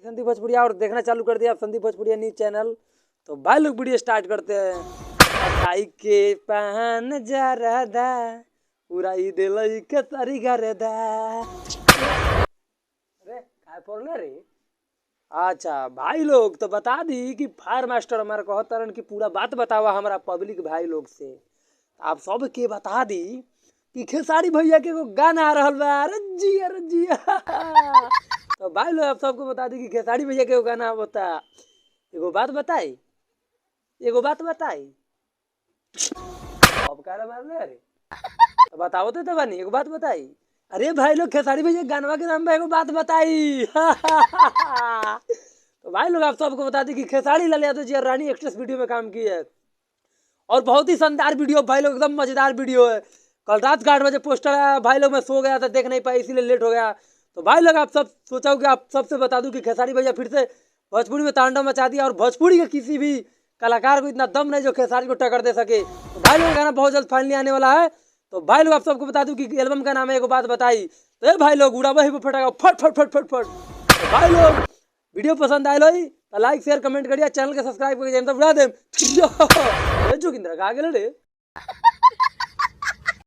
संदीप भोजपुरिया और देखना चालू कर दिया आप संदीप भोजपुरिया न्यूज चैनल। तो भाई लोग वीडियो स्टार्ट करते हैं। भाई के पहन जा रहा पूरा दिल के तारी गरदा। अरे काय पढ़ले रे? अच्छा भाई लोग तो बता दी कि फायर मास्टर हमारे कहतरन की पूरा बात बतावा हमारा पब्लिक भाई लोग से। आप सब के बता दी कि खेसारी भैया के गाना आ रहा बा। अरे जिया तो भाई लोग आप सबको बता दी कि खेसारी भैया के गाना होता। एगो बात बताई अब कह मार ले। अरे तो बताओ तो बनी एगो बात बताई। अरे भाई लोग खेसारी भैया गानवा के नाम पे एगो बात बताई। तो भाई लोग आप सबको बता दी कि खेसारी लाल यादव जी और रानी एक्ट्रेस वीडियो में काम की है और बहुत ही शानदार वीडियो भाई लोग, एकदम मजेदार वीडियो है। कल रात 8 बजे पोस्टर आया भाई लोग, मैं सो गया था देख नहीं पाई इसीलिए लेट हो गया। तो भाई लोग आप सब सोचा कि आप सबसे बता दूं कि खेसारी भैया फिर से भोजपुरी में तांडव मचा दिया और भोजपुरी के किसी भी कलाकार को इतना दम नहीं जो खेसारी को टक्कर दे सके। तो भाई लोग गाना बहुत जल्द फाइनली आने वाला है। तो भाई लोग आप सबको बता दूं कि एल्बम का नाम है एगो बात बताई। तो ये भाई लोग उड़ा वही फटाका फट फट फट फट फट। तो भाई लोग वीडियो पसंद आए लो तो लाइक शेयर कमेंट करिए, चैनल के सब्सक्राइब करके उड़ा दे। जो किंद्रा आगे रे।